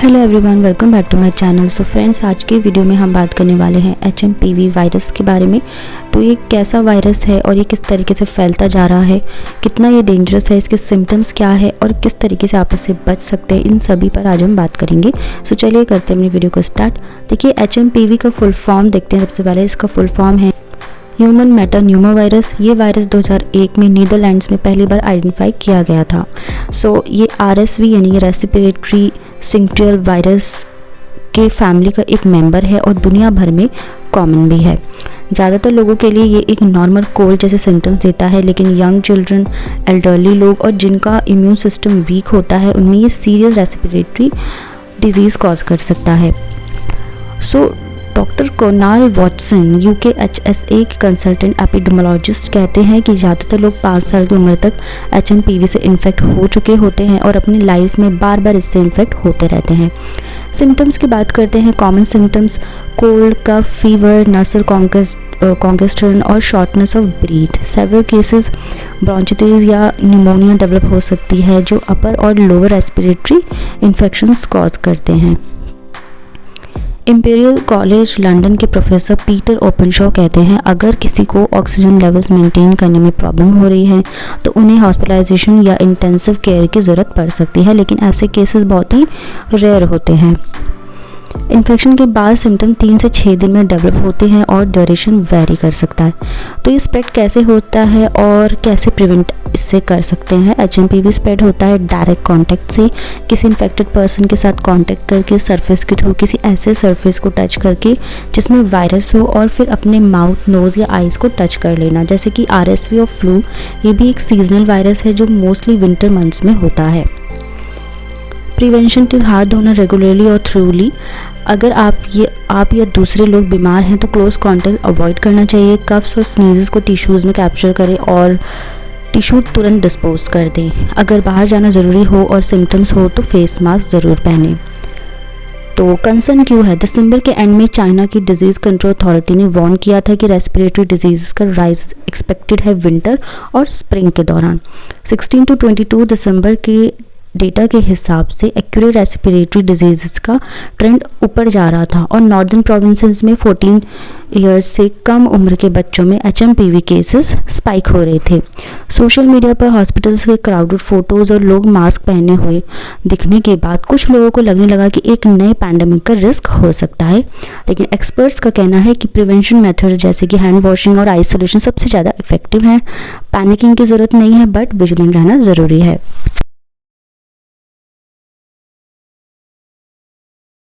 Hello everyone, welcome back to my channel. So friends, आज के video में हम बात करने वाले हैं HMPV वायरस के बारे में। तो ये कैसा वायरस है और ये किस तरीके से फैलता जा रहा है, कितना ये डेंजरस है, इसके सिम्टम्स क्या है और किस तरीके से आप इससे बच सकते हैं, इन सभी पर आज हम बात करेंगे। सो चलिए करते हैं अपनी वीडियो को स्टार्ट। देखिए, HMPV का फुल फॉर्म देखते हैं। सबसे पहले इसका फुल फॉर्म है ह्यूमन मेटान्यूमा वायरस। ये वायरस 2001 में नीदरलैंड्स में पहली बार आइडेंटिफाई किया गया था। सो ये RSV यानी रेस्पिरेटरी सिंक्टियल वायरस के फैमिली का एक मेंबर है और दुनिया भर में कॉमन भी है। ज़्यादातर लोगों के लिए ये एक नॉर्मल कोल्ड जैसे सिम्टम्स देता है, लेकिन यंग चिल्ड्रन, एल्डरली लोग और जिनका इम्यून सिस्टम वीक होता है उनमें ये सीरियस रेस्पिरेटरी डिजीज़ कॉज कर सकता है। So doctor Kunal Watson UKHSA के कंसल्टेंट एपिडेमियोलॉजिस्ट कहते हैं कि ज़्यादातर लोग 5 साल की उम्र तक HMPV से इन्फेक्ट हो चुके होते हैं और अपनी लाइफ में बार बार इससे इन्फेक्ट होते रहते हैं। सिम्टम्स की बात करते हैं। Common symptoms cold, cough, fever, nasal congestion और shortness of breath. Several cases bronchitis या निमोनिया डेवलप हो सकती है जो अपर और लोअर रेस्पिरेटरी इन्फेक्शंस कॉज करते हैं। इंपीरियल कॉलेज लंदन के प्रोफेसर पीटर ओपनशॉ कहते हैं अगर किसी को ऑक्सीजन लेवल्स मेंटेन करने में प्रॉब्लम हो रही है तो उन्हें हॉस्पिटलाइजेशन या इंटेंसिव केयर की ज़रूरत पड़ सकती है, लेकिन ऐसे केसेस बहुत ही रेयर होते हैं। इन्फेक्शन के बाद सिम्टम 3 से 6 दिन में डेवलप होते हैं और ड्यूरेशन वेरी कर सकता है। तो ये स्प्रेड कैसे होता है और कैसे प्रिवेंट इससे कर सकते हैं। HMPV स्प्रेड होता है डायरेक्ट कांटेक्ट से, किसी इन्फेक्टेड पर्सन के साथ कांटेक्ट करके, सरफेस के थ्रू, किसी ऐसे सरफेस को टच करके जिसमें वायरस हो, और फिर अपने माउथ, नोज़ या आइज़ को टच कर लेना। जैसे कि RSV और फ्लू, ये भी एक सीजनल वायरस है जो मोस्टली विंटर मंथ्स में होता है। प्रिवेंशन टिल हाथ धोना रेगुलरली और थ्रूली। अगर आप या दूसरे लोग बीमार हैं तो क्लोज कांटेक्ट अवॉइड करना चाहिए। कफ्स और स्नीजेस को टिश्यूज़ में कैप्चर करें और टिश्यू तुरंत डिस्पोज कर दें। अगर बाहर जाना ज़रूरी हो और सिम्टम्स हो तो फेस मास्क ज़रूर पहनें। तो कंसर्न क्यों है? दिसंबर के एंड में चाइना की डिजीज़ कंट्रोल अथॉरिटी ने वार्न किया था कि रेस्पिरेटरी डिजीज़ का राइज एक्सपेक्टेड है विंटर और स्प्रिंग के दौरान। 16 to 22 दिसंबर के डेटा के हिसाब से एक्यूरेट रेस्पिरेटरी डिजीज़ का ट्रेंड ऊपर जा रहा था और नॉर्दर्न प्रोविंसेस में 14 ईयर्स से कम उम्र के बच्चों में HMPV केसेस स्पाइक हो रहे थे। सोशल मीडिया पर हॉस्पिटल्स के क्राउडेड फोटोज़ और लोग मास्क पहने हुए दिखने के बाद कुछ लोगों को लगने लगा कि एक नए पैंडेमिक का रिस्क हो सकता है, लेकिन एक्सपर्ट्स का कहना है कि प्रिवेंशन मेथड्स जैसे कि हैंड वॉशिंग और आइसोलेशन सबसे ज़्यादा इफेक्टिव हैं। पैनिकिंग की ज़रूरत नहीं है, बट विजिलेंट रहना ज़रूरी है।